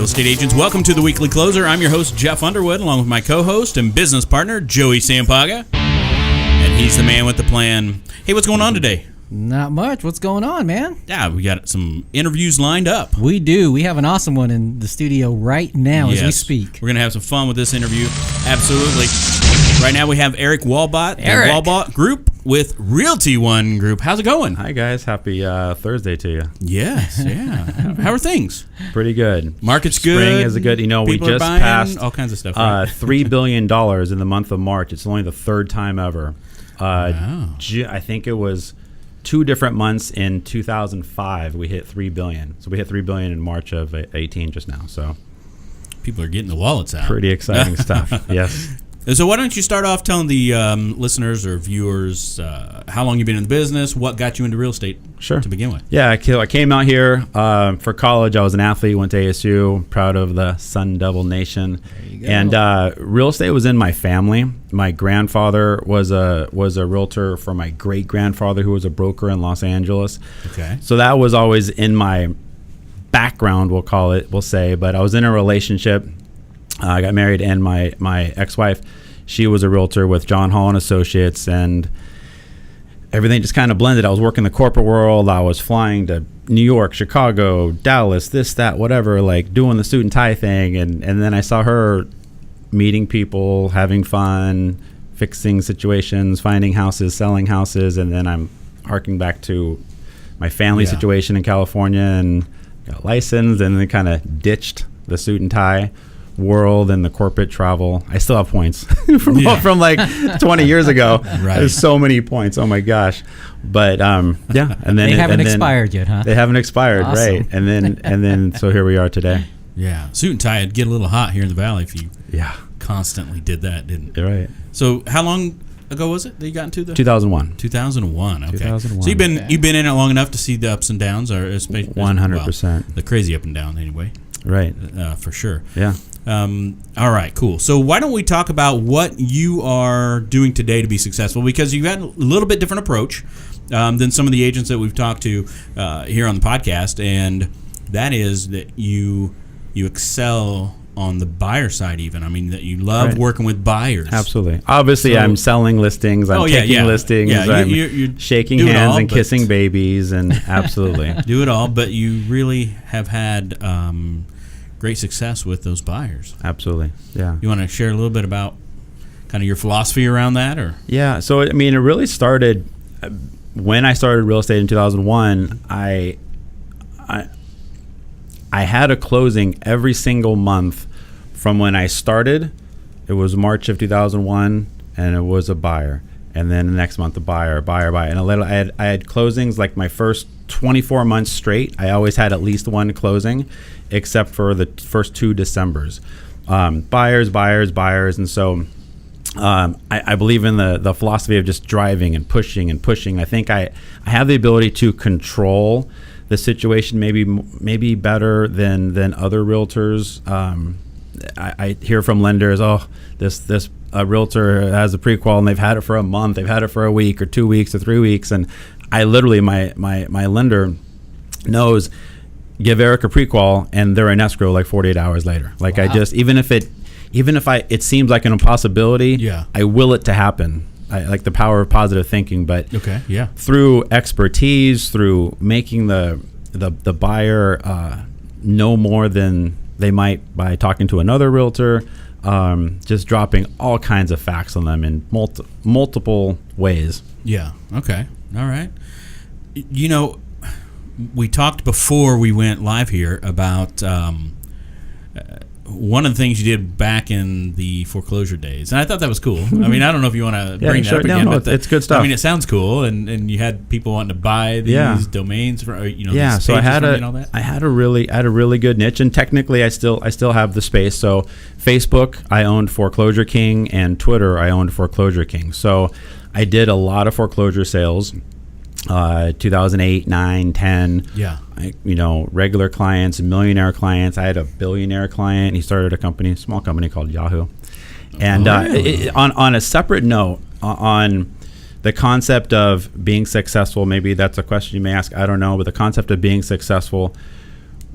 Real estate agents, welcome to the Weekly Closer. I'm your host, Jeff Underwood, along with my co-host and business partner, Joey Sampaga. And he's the man with the plan. Hey, what's going on today? Not much. What's going on, man? Yeah, we got some interviews lined up. We do. We have an awesome one in the studio right now as we speak. We're going to have some fun with this interview. Absolutely. Right now we have Erik Walbot, Erik. Walbot Group with Realty One Group. How's it going? Hi, guys. Happy Thursday to you. Yes, yeah. How are things? Pretty good. Market's good. Spring is good. You know, we People are just buying, passed all kinds of stuff. Right? $3 billion in the month of March. It's only the third time ever. Wow. I think it was 2 different months in 2005 we hit $3 billion. So we hit $3 billion in March of 18 just now. So people are getting the wallets out. pretty exciting stuff. Yes. So why don't you start off telling the listeners or viewers how long you've been in the business, what got you into real estate Sure. to begin with? Yeah, I came out here for college. I was an athlete, went to ASU, proud of the Sun Devil Nation. There you go. And real estate was in my family. My grandfather was a realtor for my great-grandfather, who was a broker in Los Angeles. Okay. So that was always in my background, we'll say. But I was in a relationship. I got married, and my ex-wife, she was a realtor with John Hall and Associates, and everything just kind of blended. I was working the corporate world. I was flying to New York, Chicago, Dallas, this, that, whatever, like doing the suit and tie thing. And then I saw her meeting people, having fun, fixing situations, finding houses, selling houses. And then I'm harking back to my family situation in California and got licensed, and then kind of ditched the suit and tie world and the corporate travel. I still have points from like 20 years ago. Right. There's so many points. Oh my gosh. But and then They haven't expired yet, huh? They haven't expired, Awesome. right? And then so here we are today. Yeah. Suit and tie would get a little hot here in the Valley if you Yeah. constantly did that, didn't it? You're right. So how long ago was it that you got into the 2001. 2001. Okay. 2001. So you've been in it long enough to see the ups and downs, or 100%. the crazy up and down anyway. Right. For sure. Yeah. All right, cool. So why don't we talk about what you are doing today to be successful? Because you've got a little bit different approach than some of the agents that we've talked to here on the podcast, and that is that you excel on the buyer side even. I mean, that you love working with buyers. Absolutely. Obviously, I'm selling listings. I'm taking listings. Yeah, I'm you're shaking hands and kissing babies, and absolutely. Do it all, but you really have had great success with those buyers. Absolutely. Yeah. You want to share a little bit about kind of your philosophy around that, or? Yeah. So, I mean, it really started when I started real estate in 2001. I had a closing every single month from when I started. It was March of 2001, and it was a buyer. And then the next month, a buyer. And I had closings like my first 24 months straight. I always had at least one closing, except for the first 2 Decembers. Buyers. And so I believe in the philosophy of just driving and pushing. I think I have the ability to control the situation maybe better than other realtors. I hear from lenders, this realtor has a pre-qual and they've had it for a month, they've had it for a week or 2 weeks or 3 weeks, and I literally my lender knows, give Erik a pre-qual and they're in escrow like 48 hours later. Like, wow. I just even if it seems like an impossibility, I will it to happen. I like the power of positive thinking, but through expertise, through making the buyer know more than they might by talking to another realtor, just dropping all kinds of facts on them in multiple ways. Yeah. Okay. All right. You know, we talked before we went live here about one of the things you did back in the foreclosure days, and I thought that was cool. I mean, I don't know if you want to bring that up again, but it's good stuff. I mean, it sounds cool, and you had people wanting to buy these domains for these so I had and all that. I had a really good niche, and technically I still have the space. So Facebook, I owned Foreclosure King, and Twitter, I owned Foreclosure King. So I did a lot of foreclosure sales. 2008, 9, 10. Yeah. Regular clients, millionaire clients. I had a billionaire client. He started a small company called Yahoo. And on a separate note, on the concept of being successful, maybe that's a question you may ask, I don't know, but the concept of being successful,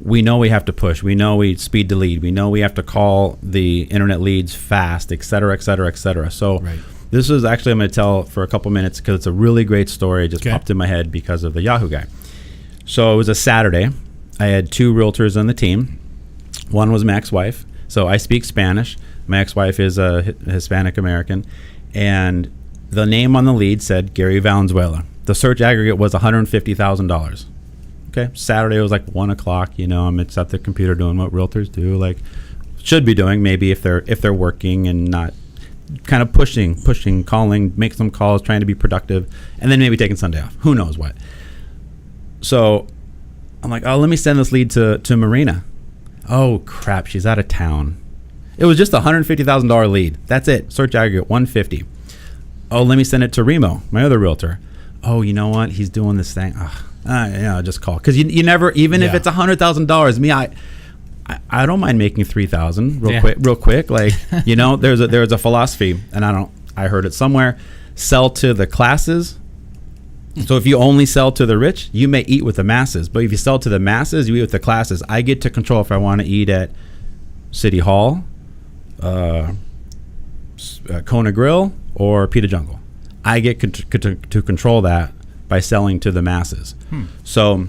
we know we have to push. We know we speed to lead. We know we have to call the internet leads fast, et cetera, et cetera, et cetera. So this is actually, I'm going to tell for a couple minutes because it's a really great story. It just popped in my head because of the Yahoo guy. So it was a Saturday. I had 2 realtors on the team. One was my ex-wife. So I speak Spanish. My ex-wife is a Hispanic American. And the name on the lead said Gary Valenzuela. The search aggregate was $150,000. Okay, Saturday was like 1 o'clock. You know, I'm at the computer doing what realtors do, like should be doing. Maybe if they're working and not kind of pushing, calling, make some calls, trying to be productive, and then maybe taking Sunday off. Who knows what? So I'm like, oh, let me send this lead to Marina. Oh crap, she's out of town. It was just a $150,000 lead. That's it. Search aggregate 150. Oh, let me send it to Remo, my other realtor. Oh, you know what? He's doing this thing. Just call, because you never, even if it's $100,000. Me, I don't mind making $3,000 real quick. Like, you know, there's a philosophy, and I heard it somewhere. Sell to the classes. So if you only sell to the rich, you may eat with the masses. But if you sell to the masses, you eat with the classes. I get to control if I want to eat at City Hall, Kona Grill, or Pita Jungle. I get to control that by selling to the masses. So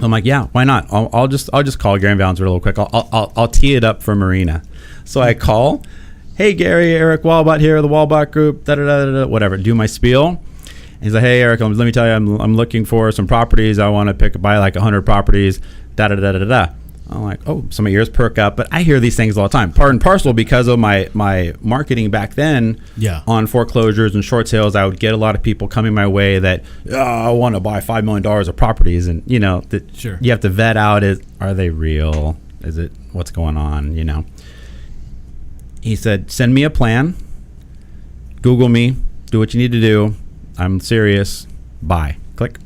I'm like, yeah, why not? I'll just call Gary Valenzuela real quick. I'll tee it up for Marina. So I call, hey Gary, Erik Walbot here, the Walbot Group, whatever. Do my spiel. And he's like, hey Erik, let me tell you, I'm looking for some properties. I want to buy like 100 properties. I'm like, oh, so my ears perk up, but I hear these things all the time. Part and parcel because of my marketing back then on foreclosures and short sales. I would get a lot of people coming my way that, I want to buy $5 million of properties. And, you know, you have to vet out, are they real? Is it, what's going on, you know? He said, send me a plan, Google me, do what you need to do. I'm serious, buy, click.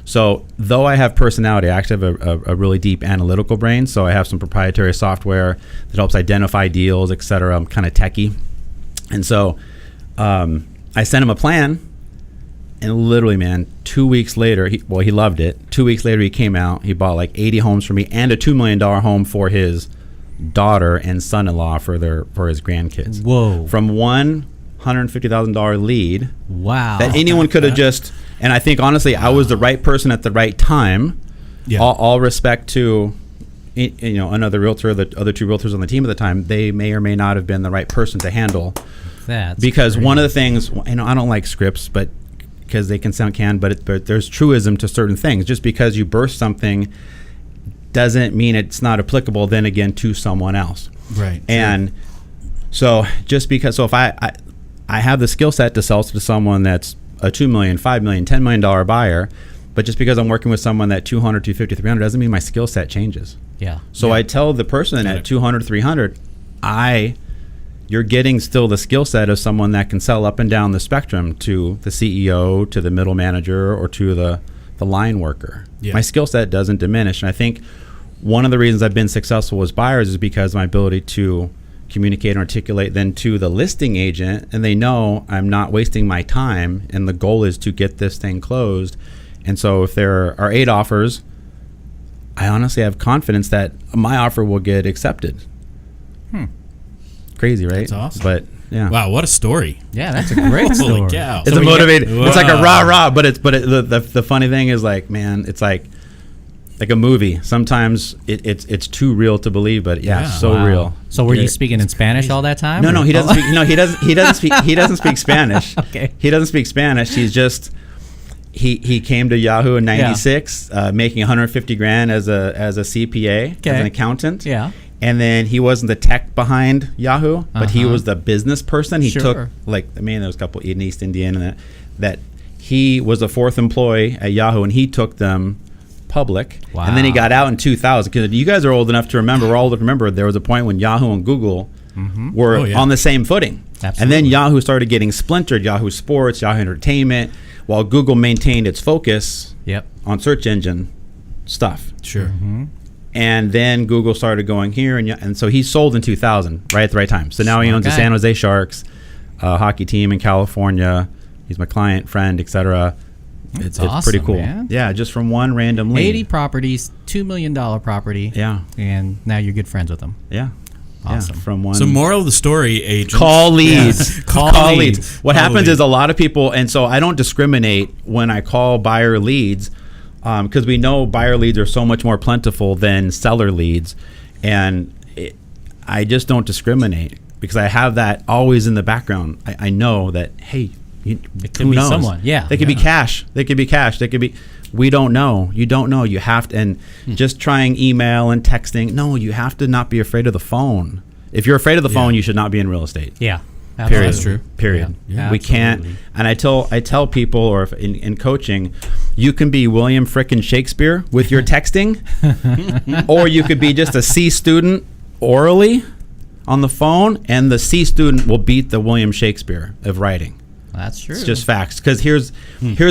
So though I have personality, I actually have a really deep analytical brain. So I have some proprietary software that helps identify deals, et cetera. I'm kind of techie. And so I sent him a plan. And literally, man, 2 weeks later, he loved it. 2 weeks later, he came out. He bought like 80 homes for me and a $2 million home for his daughter and son-in-law for his grandkids. Whoa. From one $150,000 lead. Wow. That anyone could have just... And I think, honestly, I was the right person at the right time. Yeah. All respect to, you know, another realtor, the other 2 realtors on the team at the time. They may or may not have been the right person to handle. That's because great. One of the things, you know, I don't like scripts, but because they can sound canned, but there's truism to certain things. Just because you burst something doesn't mean it's not applicable then again to someone else. Right. And so if I have the skill set to sell to someone that's a $2 million, $5 million, $10 million buyer, but just because I'm working with someone that 200, 250, 300 doesn't mean my skill set changes. Yeah. So I tell the person at 200, 300, you're getting still the skill set of someone that can sell up and down the spectrum to the CEO, to the middle manager, or to the line worker. Yeah. My skill set doesn't diminish. And I think one of the reasons I've been successful as buyers is because of my ability to communicate and articulate then to the listing agent, and they know I'm not wasting my time, and the goal is to get this thing closed. And so if there are 8 offers, I honestly have confidence that my offer will get accepted. Crazy, right? That's awesome. But yeah. Wow, what a story. Yeah, that's a great story. Holy cow. It's a motivating. It's like a rah-rah, but the funny thing is, like, man, it's like a movie. Sometimes it's too real to believe, but so real. So were you speaking in Spanish all that time? No, he doesn't speak. No, he doesn't speak Spanish. Okay. He doesn't speak Spanish. He's just he came to Yahoo in '96, making $150,000 as a CPA, as an accountant. Yeah. And then he wasn't the tech behind Yahoo, but he was the business person. He took, like, there was a couple in East Indiana that he was the 4th employee at Yahoo, and he took them public. Wow. And then he got out in 2000, because you guys are old enough to remember, we're old enough to remember, there was a point when Yahoo and Google were on the same footing. Absolutely. And then Yahoo started getting splintered, Yahoo Sports, Yahoo Entertainment, while Google maintained its focus on search engine stuff. Sure. Mm-hmm. And then Google started going here, and so he sold in 2000, right at the right time. So now he owns the San Jose Sharks, a hockey team in California. He's my client, friend, etc. It's awesome, pretty cool. man. Yeah, just from one random lead. 80 properties, $2 million property. Yeah. And now you're good friends with them. Yeah. Awesome. Yeah, from one. So moral of the story, agents. Call leads. Yeah. Call leads. What happens is a lot of people, and so I don't discriminate when I call buyer leads, because we know buyer leads are so much more plentiful than seller leads, and I just don't discriminate because I have that always in the background. I know that, hey, It could who be knows? someone. Yeah. They could be cash. They could be cash. They could be. We don't know. You don't know. You have to, and just trying email and texting. No, you have to not be afraid of the phone. If you're afraid of the phone, you should not be in real estate. Yeah. Period. That's true. Period. Yeah, We can't. And I tell people, or if in coaching, you can be William frickin' Shakespeare with your texting, or you could be just a C student orally on the phone, and the C student will beat the William Shakespeare of writing. That's true. It's just facts. Because here's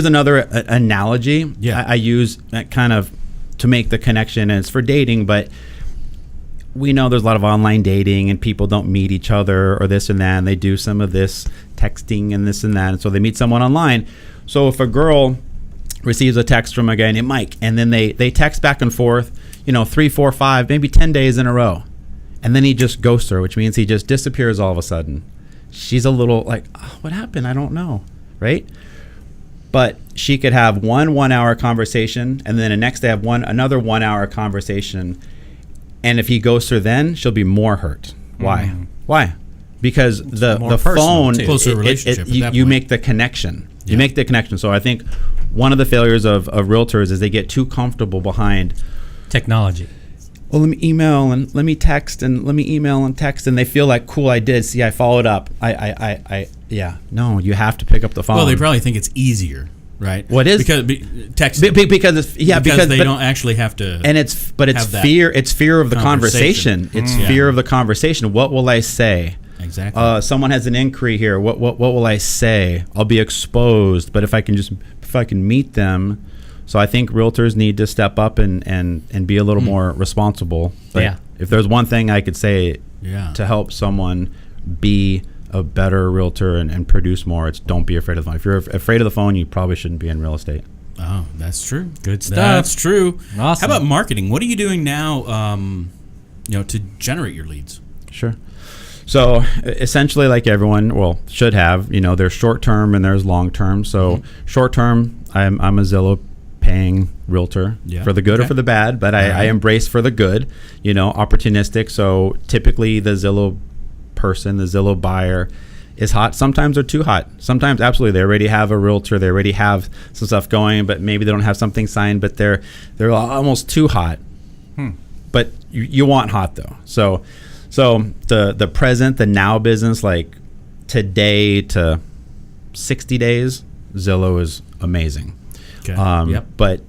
another analogy I use kind of to make the connection, and it's for dating, but we know there's a lot of online dating and people don't meet each other or this and that, and they do some of this texting and this and that, and so they meet someone online. So if a girl receives a text from a guy named Mike, and then they text back and forth, 3, 4, 5, maybe 10 days in a row, and then he just ghosts her, which means he just disappears all of a sudden. She's a little like, oh, what happened? I don't know, right? But she could have one 1 hour conversation, and then the next day have another 1 hour conversation. And if he ghosts her, then she'll be more hurt. Why? Why? Because the phone, closer relationship. You make the connection. You make the connection. So I think one of the failures of realtors is they get too comfortable behind technology. Well, let me email and let me text and let me email and text, and they feel like, cool, I did. See, I followed up. No, you have to pick up the phone. Well, they probably think it's easier, right? What is because texting? Because they don't actually have to. And it's fear. It's fear of the conversation. It's fear of the conversation. What will I say? Exactly. Someone has an inquiry here. What will I say? I'll be exposed. But if I can meet them. So I think realtors need to step up and be a little more responsible. But if there's one thing I could say to help someone be a better realtor and produce more, it's don't be afraid of the phone. If you're afraid of the phone, you probably shouldn't be in real estate. Oh, that's true. Good stuff. That's true. Awesome. How about marketing? What are you doing now, to generate your leads? Sure. So essentially, like everyone should have, there's short term and there's long term. So short term, I'm a Zillow paying realtor for the good or for the bad, but I embrace for the good, opportunistic. So typically the Zillow person, the Zillow buyer is hot. Sometimes they're too hot. Sometimes absolutely they already have a realtor, they already have some stuff going, but maybe they don't have something signed, but they're almost too hot. But you want hot though. So the present, the now business, like today to 60 days, Zillow is amazing. Okay. But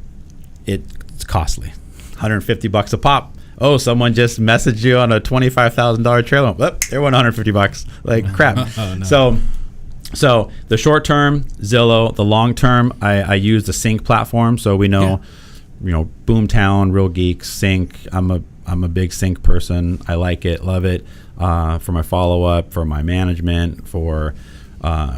it's costly. $150 a pop. Oh, someone just messaged you on a $25,000 trailer. Oh, there went $150. Like crap. Oh, no. So the short term, Zillow. The long term, I use the Sync platform. So we know, Boomtown, Real Geeks, Sync. I'm a big Sync person. I like it, love it. For my follow up, for my management, for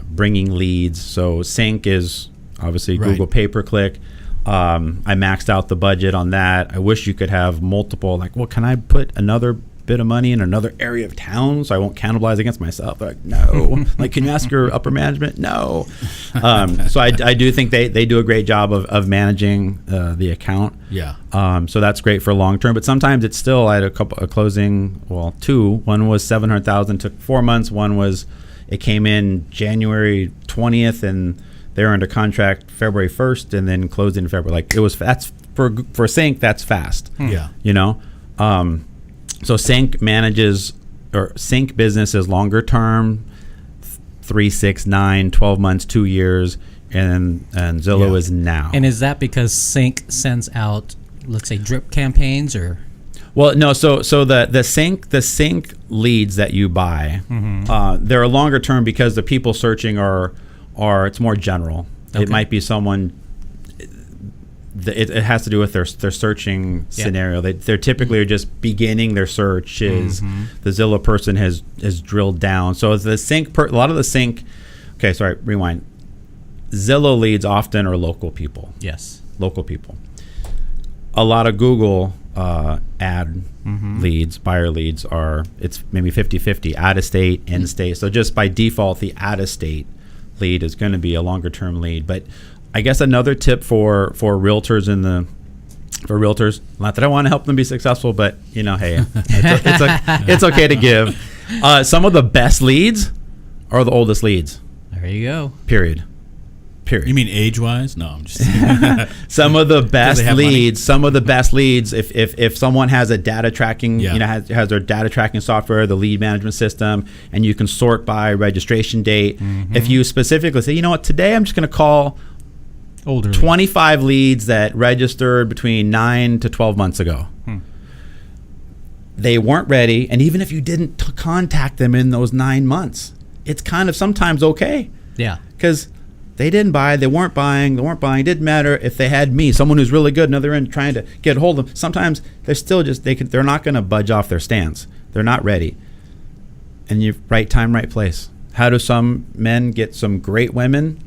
bringing leads. So Sync is obviously Google pay-per-click. I maxed out the budget on that. I wish you could have multiple, can I put another bit of money in another area of town so I won't cannibalize against myself? They're like, no. Can you ask your upper management? No. So I do think they do a great job of managing the account. Yeah. So that's great for long term, but sometimes it's still, I had a closing, two. One was $700,000, took 4 months. One was, it came in January 20th and they were under contract February 1st and then closed in February. That's for Sync, that's fast. Yeah. So Sync Sync business is longer term, 3, 6, 9, 12 months, 2 years, and Zillow is now. And is that because Sync sends out, let's say, drip campaigns or? Well, no. So the Sync leads that you buy, they're a longer term because the people searching are it's more general. Okay. It might be someone. It has to do with their searching scenario. They're typically are just beginning their searches. The Zillow person has drilled down. So the Sync, a lot of the Sync. Okay, sorry, rewind. Zillow leads often are local people. Yes. Local people. A lot of Google ad leads, buyer leads it's maybe 50-50, out-of-state, in-state. So just by default, the out-of-state lead is going to be a longer-term lead. But I guess another tip for realtors not that I want to help them be successful, but hey, it's okay to give. Some of the best leads are the oldest leads. There you go. Period. You mean age-wise? No, I'm just some of the best leads. If someone has a data tracking, has their data tracking software, the lead management system, and you can sort by registration date. If you specifically say, you know what, today I'm just going to call older 25 leads that registered between 9 to 12 months ago. They weren't ready, and even if you didn't contact them in those 9 months, it's kind of sometimes okay. Yeah, because they didn't buy, they weren't buying, it didn't matter if they had me, someone who's really good, another end trying to get a hold of them. Sometimes they're still just, they're not going to budge off their stance. They're not ready. And you right time, right place. How do some men get some great women?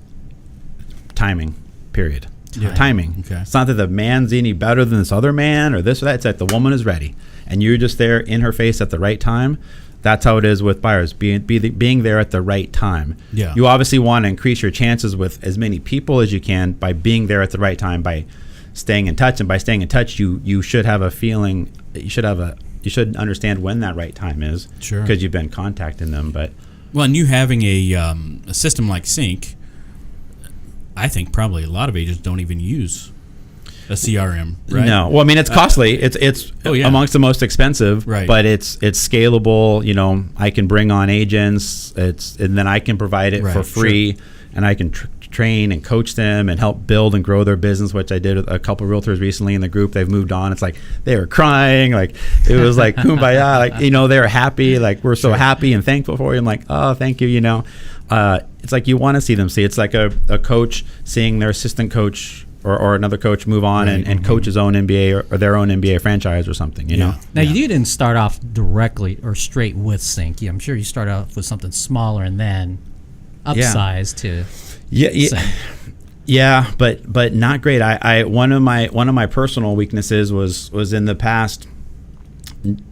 Timing, period. Timing. Okay. It's not that the man's any better than this other man or this or that. It's that the woman is ready. And you're just there in her face at the right time. That's how it is with buyers, being there at the right time. Yeah. You obviously want to increase your chances with as many people as you can by being there at the right time, by staying in touch. And by staying in touch, you should have a feeling, you should understand when that right time is. Sure. Because you've been contacting them. Well, and you having a system like Sync, I think probably a lot of agents don't even use a CRM, right? No. Well, I mean, it's costly. It's amongst the most expensive, right? But it's scalable. I can bring on agents. And then I can provide it for free, and I can train and coach them and help build and grow their business, which I did with a couple of realtors recently in the group. They've moved on. It's like they were crying, like it was like kumbaya, like they were happy, like we're so happy and thankful for you. I'm like, oh, thank you. It's like you want to see them see. It's like a coach seeing their assistant coach or another coach move on and coach his own MBA or their own MBA franchise or something, you know? Now, you didn't start off directly or straight with Sync. I'm sure you started off with something smaller and then upsized to Sync. Yeah, but not great. I one of my personal weaknesses was in the past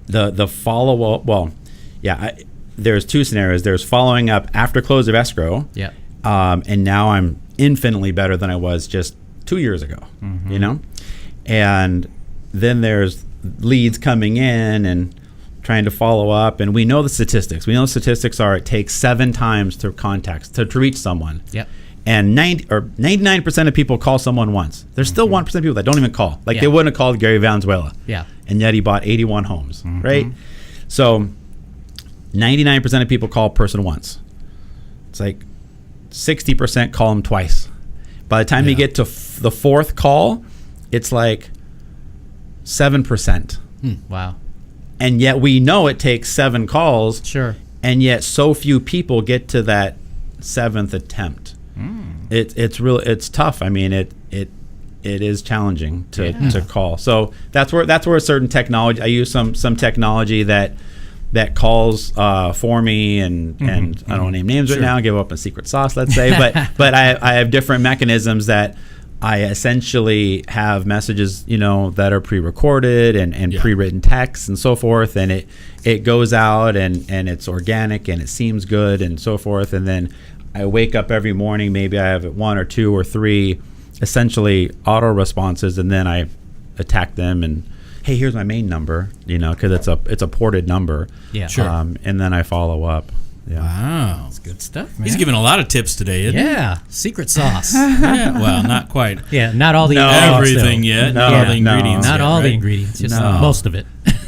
the follow up. Well, there's two scenarios. There's following up after close of escrow. Yeah. And now I'm infinitely better than I was just 2 years ago, and then there's leads coming in and trying to follow up, and we know the statistics. We know statistics are it takes 7 times to reach someone. Yep. And 99% of people call someone once. There's still 1% of people that don't even call. Like they wouldn't have called Gary Valenzuela. Yeah. And yet he bought 81 homes, right? So 99% of people call a person once. It's like 60% call them twice. By the time you get to the fourth call, it's like 7%. Wow. And yet we know it takes 7 calls. Sure. And yet so few people get to that 7th attempt. It's tough. I mean, it is challenging to call. So that's where a certain technology. I use some technology that calls for me, and I don't want to name names right now, give up a secret sauce, let's say, but I have different mechanisms that I essentially have messages, that are pre-recorded and pre-written text and so forth, and it goes out and it's organic and it seems good and so forth, and then I wake up every morning, maybe I have 1 or 2 or 3 essentially auto responses, and then I attack them and, hey, here's my main number, because it's a ported number. Yeah, sure. And then I follow up. Yeah. Wow, that's good stuff, man. He's giving a lot of tips today, isn't he? Yeah, secret sauce. Well, not quite. Yeah, not all the everything yet. No, all the ingredients. Not yet, all right? the ingredients, just most of it.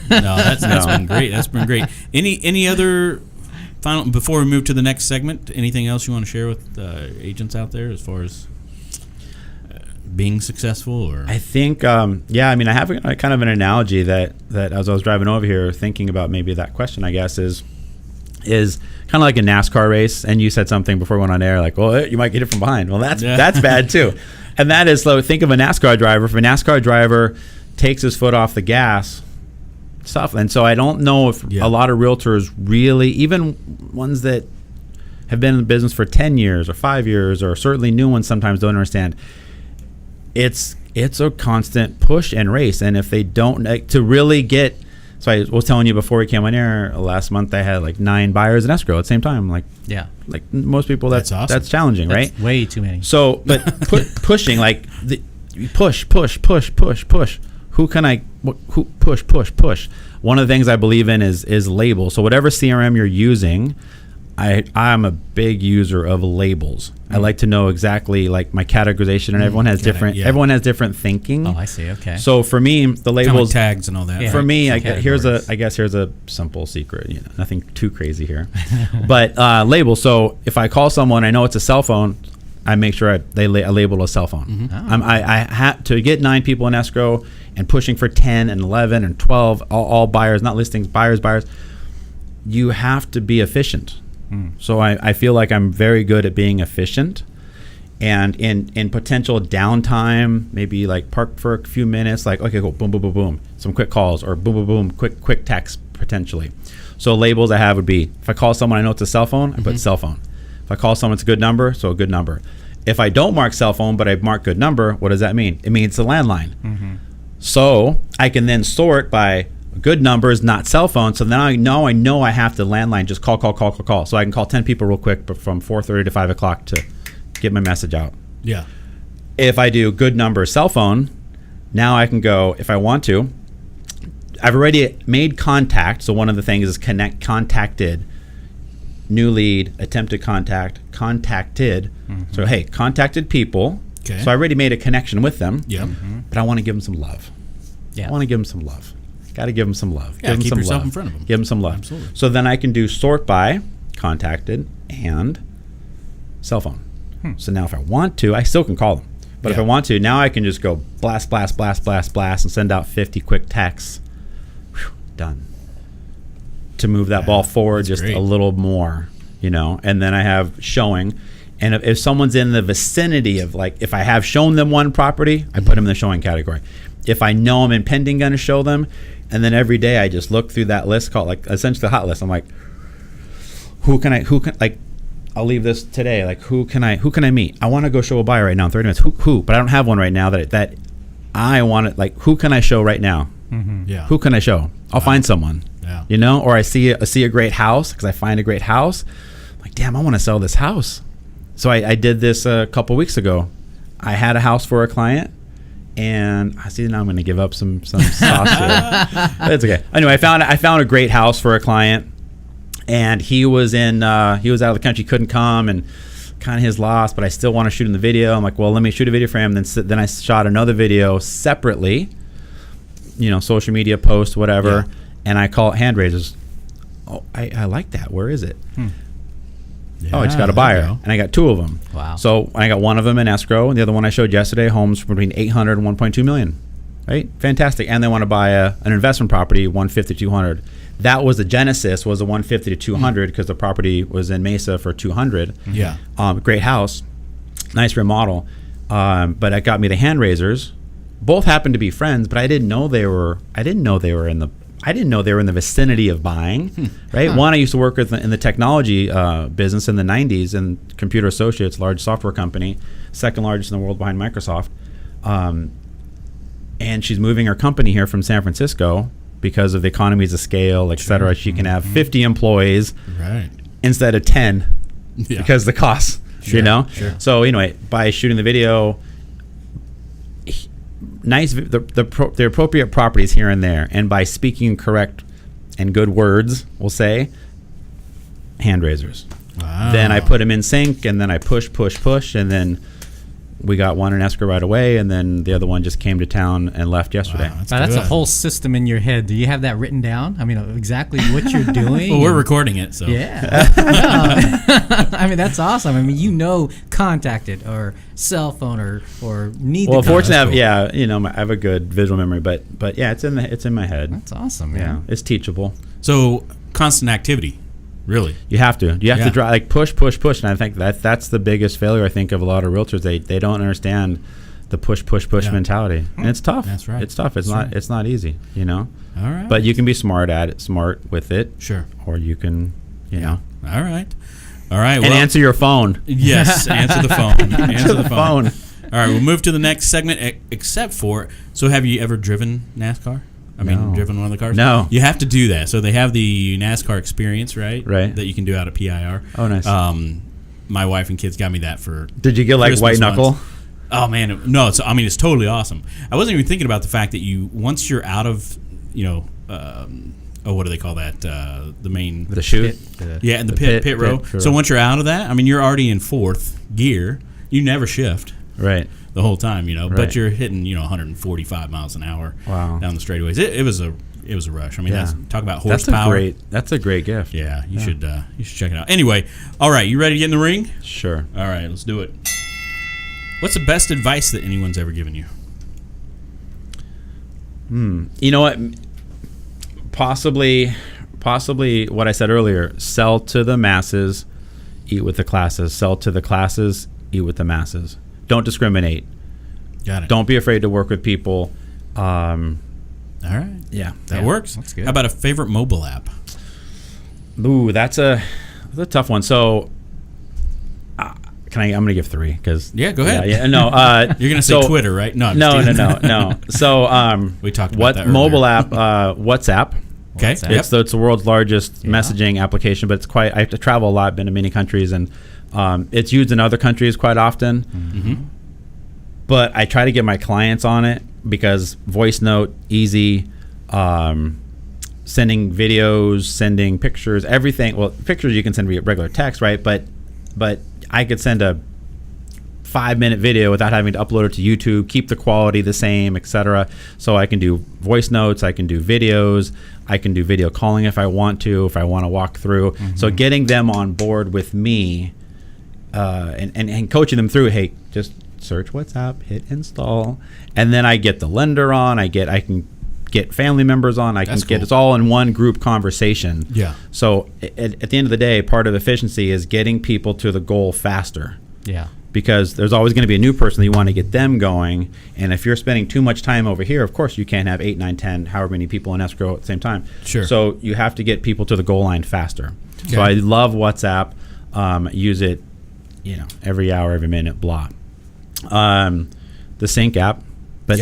No, that's been great. That's been great. Any other final before we move to the next segment? Anything else you want to share with agents out there as far as being successful? Or I think I have a kind of an analogy that as I was driving over here thinking about maybe that question, I guess is kind of like a NASCAR race, and you said something before we went on air like, well, you might get it from behind. Well, that's bad too. And that is, so think of a NASCAR driver. If a NASCAR driver takes his foot off the gas, stuff. And so I don't know if a lot of realtors really, even ones that have been in the business for 10 years or 5 years, or certainly new ones sometimes don't understand. It's a constant push and race. And if they don't, like, to really get, so I was telling you before we came on air, last month I had like 9 buyers in escrow at the same time. Like most people, that's awesome. That's challenging, that's right? Way too many. So, but pushing, like push. Who can I push? One of the things I believe in is labels. So whatever CRM you're using, I'm a big user of labels. I like to know exactly, like, my categorization, and everyone has different thinking. Oh, I see. Okay. So for me, the labels, kind of like tags and all that. Yeah. For me, here's a simple secret. You know, nothing too crazy here, but labels. So if I call someone, I know it's a cell phone. I make sure I label a cell phone. Mm-hmm. I have to get 9 people in escrow and pushing for 10 and 11 and 12, all buyers, not listings, buyers. You have to be efficient. So I feel like I'm very good at being efficient, and in potential downtime, maybe like park for a few minutes, like, okay, cool, boom, some quick calls, or boom, quick text potentially. So labels I have would be, if I call someone I know it's a cell phone, I put cell phone. If I call someone it's a good number, so a good number. If I don't mark cell phone but I mark good number, what does that mean? It means it's a landline. So I can then sort by good numbers, not cell phone. So then I know I have to landline, just call. So I can call 10 people real quick, but from 4:30 to 5 o'clock to get my message out. Yeah. If I do good number cell phone, now I can go, if I want to, I've already made contact. So one of the things is contacted, new lead, attempted contact, contacted. So, hey, contacted people. Okay. So I already made a connection with them. Yep. But I want to give them some love. Yeah. I want to give them some love. Got to give them some love. Yeah, give them keep some yourself love. in front of them. Give them some love. Absolutely. So then I can do sort by contacted and cell phone. So now if I want to, I still can call them. But if I want to, now I can just go blast, and send out 50 quick texts. Whew, done. To move that ball forward just a little more, you know. And then I have showing. And if someone's in the vicinity of, like, if I have shown them one property, I put them in the showing category. If I know I'm impending going to show them, and then every day I just look through that list called, like, essentially the hot list. I'm like, who can like, I'll leave this today. Like, who can I meet? I want to go show a buyer right now in 30 minutes. Who? But I don't have one right now that I want to, like, who can I show right now? Yeah. Who can I show? I'll find someone. Yeah. You know, or I see a great house because I find a great house. I'm like, damn, I want to sell this house. So I did this a couple weeks ago. I had a house for a client, and I see now I'm going to give up some sauce here. It's okay. Anyway, I found a great house for a client, and he was out of the country, couldn't come, and kind of his loss. But I still want to shoot him the video. I'm like, well, let me shoot a video for him. Then I shot another video separately, you know, social media post, whatever, and I call it hand raises. Oh, I like that. Where is it? Yeah, I just got a buyer, and I got 2 of them. Wow. So I got one of them in escrow, and the other one I showed yesterday, homes for between 800 and 1.2 million. Right? Fantastic. And they want to buy an investment property, 150 to 200. That was the genesis, was a 150 to 200 because the property was in Mesa for 200. Yeah. Great house, nice remodel. But it got me the hand raisers. Both happened to be friends, but I didn't know they were in the vicinity of buying, right? One I used to work with in the technology business in the 90s, and Computer Associates, large software company, second largest in the world behind Microsoft. And she's moving her company here from San Francisco because of the economies of scale, et cetera. She can have 50 employees instead of 10 because of the costs, you know? Sure. So anyway, by shooting the video, the appropriate properties here and there, and by speaking correct and good words, we'll say, hand raisers. Wow. Then I put them in sync, and then I push, and then we got one in escrow right away, and then the other one just came to town and left yesterday. Wow, that's a whole system in your head. Do you have that written down? I mean, exactly what you're doing? Well, we're recording it, so. Yeah. I mean, that's awesome. I mean, you know, contacted or cell phone or need. Well, to fortunately, I have a good visual memory, but yeah, it's in my head. That's awesome, man. Yeah, it's teachable. So constant activity. Really, you have to drive, like push, and I think that's the biggest failure I think of a lot of realtors. They don't understand the push mentality, and it's tough. That's right. It's tough. It's not easy, you know. All right. But you can be smart with it. Sure. Or you can, you know. All right. All right. And answer your phone. Yes, answer the phone. Answer the phone. All right, we'll move to the next segment, except for, so have you ever driven NASCAR? Driven one of the cars? No. You have to do that. So they have the NASCAR experience, right? Right. That you can do out of PIR. Oh, nice. My wife and kids got me that for Did you get like Christmas white knuckle? months. Oh, man. No, it's totally awesome. I wasn't even thinking about the fact that once you're out of, what do they call that? The main... The chute? Yeah, in the pit row. So once you're out of that, you're already in fourth gear. You never shift. Right. The whole time, Right. but you're hitting, 145 miles an hour down the straightaways. It was a rush. Talk about horsepower. That's a great gift. Yeah, you should check it out. Anyway, all right, you ready to get in the ring? Sure. All right, let's do it. What's the best advice that anyone's ever given you? You know what? Possibly what I said earlier. Sell to the masses, eat with the classes. Sell to the classes, eat with the masses. Don't discriminate. Got it. Don't be afraid to work with people. All right. Yeah. That works. That's good. How about a favorite mobile app? Ooh, that's a tough one. So, I'm going to give 3 because. Yeah, go ahead. Yeah. No. You're going to say Twitter, right? No. No. So, we talked about that earlier. Mobile app? WhatsApp. Okay. WhatsApp. It's the world's largest messaging application, but I have to travel a lot, been to many countries, and it's used in other countries quite often. Mm-hmm. But I try to get my clients on it because voice note, easy, sending videos, sending pictures, everything. Well, pictures you can send via regular text, right? But I could send a 5-minute video without having to upload it to YouTube, keep the quality the same, etc. So I can do voice notes, I can do videos, I can do video calling if I want to walk through. Mm-hmm. So getting them on board with me and coaching them through, hey, just search WhatsApp, hit install, and then I get the lender on, I can get family members on, I can get it's all in one group conversation. Yeah. So at the end of the day, part of efficiency is getting people to the goal faster. Yeah. Because there's always going to be a new person that you want to get them going. And if you're spending too much time over here, of course you can't have 8, 9, 10, however many people in escrow at the same time. Sure. So you have to get people to the goal line faster. Okay. So I love WhatsApp. Use it, every hour, every minute, blah. The Sync app. But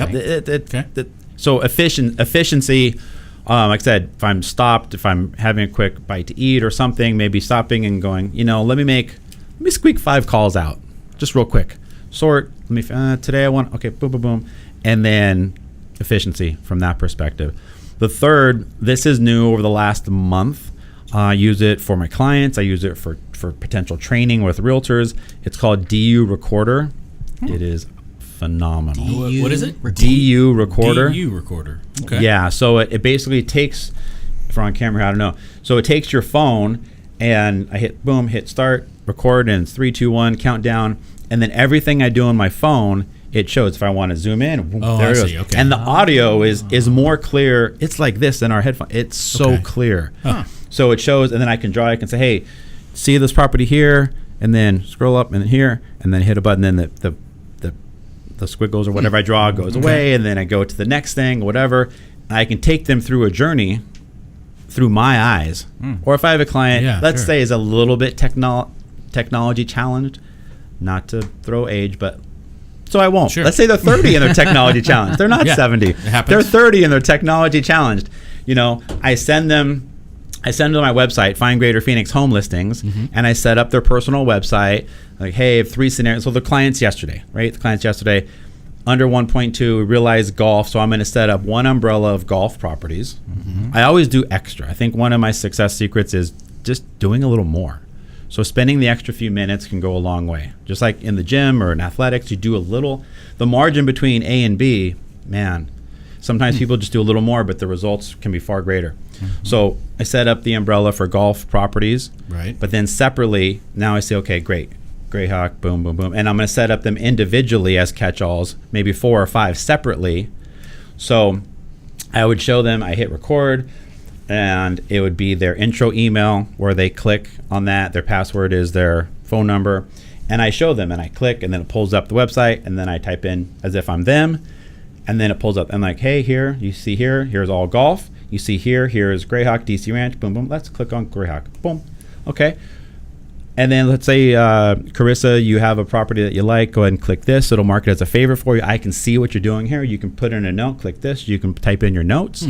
so efficiency, like I said, if I'm stopped, if I'm having a quick bite to eat or something, maybe stopping and going, let me squeak 5 calls out. Just real quick. Sort. Today I want. Okay. Boom, boom, boom, and then efficiency from that perspective. The third. This is new over the last month. I use it for my clients. I use it for potential training with realtors. It's called DU Recorder. It is phenomenal. What is it? DU Recorder. DU Recorder. Okay. Yeah. So it basically takes. If we're on camera, I don't know. So it takes your phone and I hit start. Record, and it's 3, 2, 1 countdown, and then everything I do on my phone, it shows. If I want to zoom in, there it goes. Okay. And the audio is more clear. It's like this in our headphone. It's so clear. Huh. So it shows, and then I can draw. I can say, hey, see this property here, and then scroll up, and then here, and then hit a button. Then the squiggles or whatever I draw goes away, and then I go to the next thing, whatever. And I can take them through a journey through my eyes. Or if I have a client, let's say is a little bit technology challenged, not to throw age, but so I won't. Sure. Let's say they're 30 and they're technology challenged. They're not 70. It happens. They're 30 and they're technology challenged. I send them to my website, Find Greater Phoenix Home Listings, and I set up their personal website. Like, hey, I have 3 scenarios. So the clients yesterday, under 1.2, realized golf. So I'm going to set up one umbrella of golf properties. I always do extra. I think one of my success secrets is just doing a little more. So spending the extra few minutes can go a long way. Just like in the gym or in athletics, you do a little. The margin between A and B, man, sometimes people just do a little more, but the results can be far greater. So I set up the umbrella for golf properties. Right. But then separately, now I say, okay, great. Greyhawk, boom, boom, boom. And I'm going to set up them individually as catch-alls, maybe 4 or 5 separately. So I would show them, I hit record, and it would be their intro email where they click on that. Their password is their phone number. And I show them, and I click, and then it pulls up the website, and then I type in as if I'm them, and then it pulls up. I'm like, hey, here, you see here's all golf. You see here's Greyhawk, DC Ranch, boom, boom. Let's click on Greyhawk, boom. Okay. And then let's say, Carissa, you have a property that you like. Go ahead and click this. It'll mark it as a favorite for you. I can see what you're doing here. You can put in a note. Click this. You can type in your notes.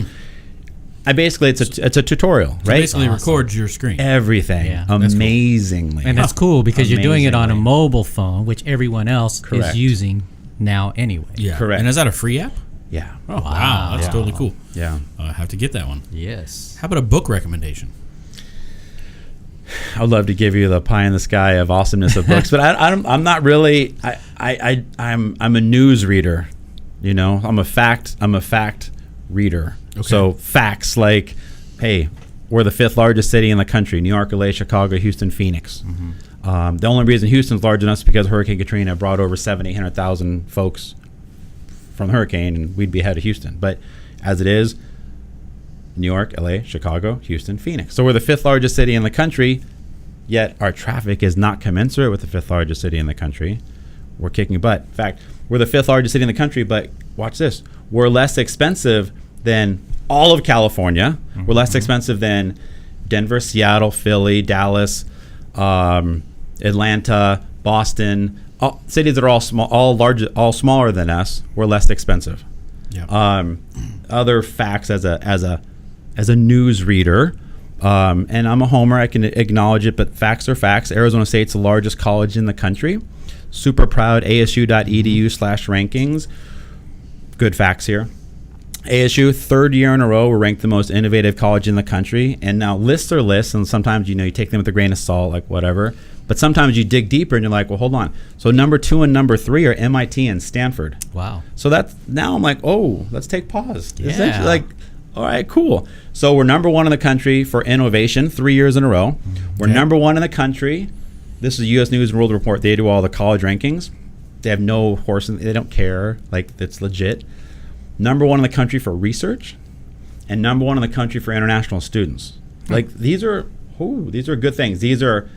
Basically, it's a tutorial, right? Basically, records your screen. Everything amazingly. And that's cool because you're doing it on a mobile phone, which everyone else is using now anyway. Yeah, correct. And is that a free app? Yeah. Oh, wow. That's totally cool. Yeah. I have to get that one. Yes. How about a book recommendation? I would love to give you the pie in the sky of awesomeness of books, but I'm not really. I'm a news reader. You know, I'm a fact reader. Okay. So facts like, hey, we're the 5th largest city in the country: New York, LA, Chicago, Houston, Phoenix. The only reason Houston's large enough is because Hurricane Katrina brought over 800,000 folks from the hurricane, and we'd be ahead of Houston. But as it is, New York, LA, Chicago, Houston, Phoenix. So we're the 5th largest city in the country, yet our traffic is not commensurate with the 5th largest city in the country. We're kicking butt. In fact, we're the 5th largest city in the country, but watch this. We're less expensive than all of California. We're less expensive than Denver, Seattle, Philly, Dallas, Atlanta, Boston. All cities that are all small, all smaller than us. We're less expensive. Yeah. Other facts as a news reader, and I'm a homer, I can acknowledge it, but facts are facts. Arizona State's the largest college in the country. Super proud. ASU.edu/rankings. Good facts here. ASU, 3rd year in a row, we're ranked the most innovative college in the country. And now lists are lists, and sometimes you take them with a grain of salt, like whatever. But sometimes you dig deeper and you're like, well, hold on. So number 2 and number 3 are MIT and Stanford. Wow. So that's, now I'm like, oh, let's take pause. Yeah. Essentially, like, all right, cool. So we're number 1 in the country for innovation 3 years in a row. We're number 1 in the country. This is U.S. News and World Report. They do all the college rankings. They have no horse in, they don't care. Like, it's legit. Number 1 in the country for research, and number 1 in the country for international students. Like, these are good things. These are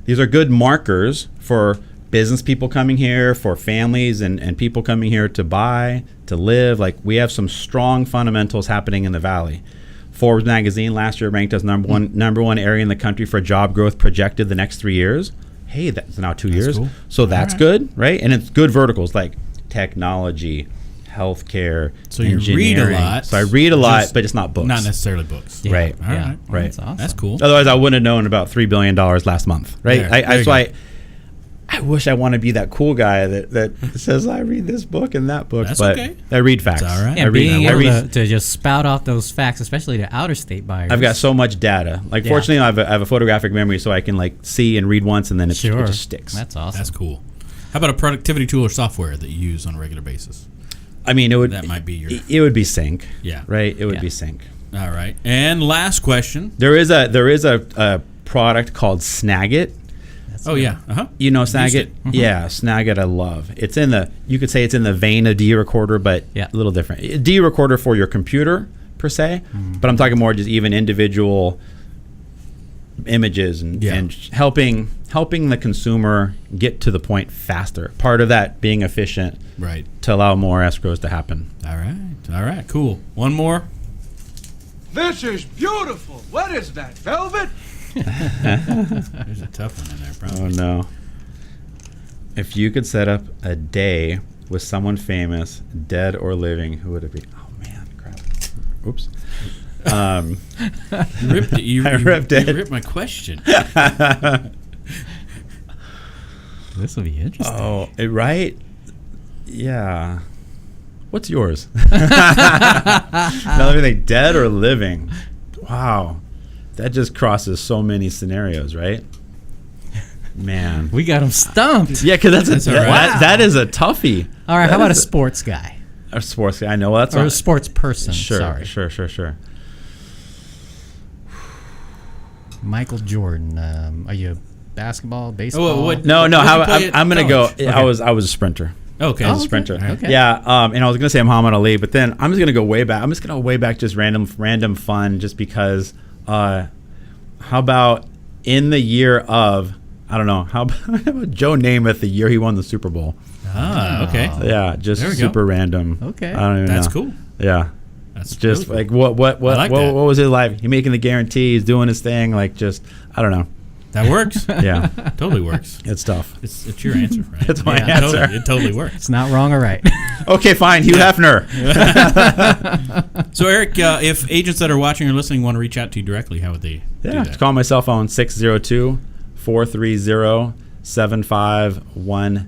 good markers for business people coming here, for families and people coming here to buy, to live. Like, we have some strong fundamentals happening in the Valley. Forbes magazine last year ranked us number one area in the country for job growth projected the next 3 years. Hey, that's now 2 years. Cool. So that's good, right? And it's good verticals like technology, healthcare, so you read a lot. So I read a lot, but it's not books. Not necessarily books. Yeah. Right. All right. Right. That's awesome. That's cool. Otherwise, I wouldn't have known about $3 billion last month, right? There, That's why I wish I want to be that cool guy that says I read this book and that book. That's but okay. I read facts. It's all right. And being able to just spout off those facts, especially to outer state buyers. I've got so much data. Like, fortunately, I have a photographic memory, so I can like see and read once, and then it just sticks. That's awesome. That's cool. How about a productivity tool or software that you use on a regular basis? I mean, that might be your. It would be Sync. Yeah. Right. It would be Sync. All right. And last question. There is a product called Snagit. Yeah. You know Snagit? Yeah, Snagit I love. It's you could say it's in the vein of D-Recorder, but a little different. D-Recorder for your computer per se, but I'm talking more just even individual images and helping the consumer get to the point faster. Part of that being efficient, right, to allow more escrows to happen. All right, cool. One more. This is beautiful. What is that, velvet? There's a tough one in there, probably. Oh no! If you could set up a day with someone famous, dead or living, who would it be? Oh man, crap! Oops. You ripped it. You ripped my question. This will be interesting. Oh, right? Yeah. What's yours? Now everything, dead or living? Wow. That just crosses so many scenarios, right? Man. We got him stumped. Yeah, because that is a toughie. All right, how about a sports guy? A sports guy, I know. That's or a sports person. Sure. Michael Jordan. Are you basketball, baseball? No. I'm going to go. Okay. I was a sprinter. Okay. I was a sprinter. Okay. Yeah, and I was going to say Muhammad Ali, but then I'm just going to go way back. I'm just going to way back, just random fun, just because. How about in the year of, I don't know, how about Joe Namath the year he won the Super Bowl? Ah, okay. Yeah, just super random. Okay. I don't even know. That's cool. Yeah. That's just really like cool. what was his life? He making the guarantee, he's doing his thing, like just I don't know. That works. Yeah, Totally works. it's tough. It's your answer, right? It's my answer. It totally works. It's not wrong or right. Okay, fine. Hugh Hefner. So, Eric, if agents that are watching or listening want to reach out to you directly, how would they do that? Call my cell phone, 602-430-7519.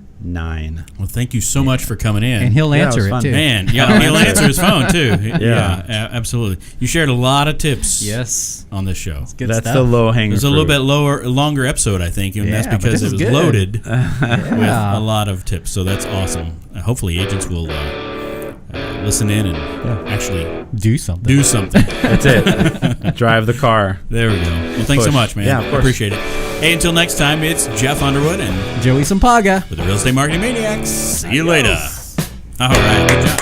Well, thank you so much for coming in. And he'll answer it, too. Man, yeah, he'll answer his phone, too. Yeah, absolutely. You shared a lot of tips on this show. That's the low-hanging fruit. It was a little bit longer episode, I think, and that's because it was loaded with a lot of tips. So that's awesome. Hopefully agents will listen in and actually do something. That's it. Drive the car. There we go. Well, thanks so much, man. Yeah, of course. Appreciate it. Hey, until next time, it's Jeff Underwood and Joey Sampaga with the Real Estate Marketing Maniacs. See you later. All right. Good job.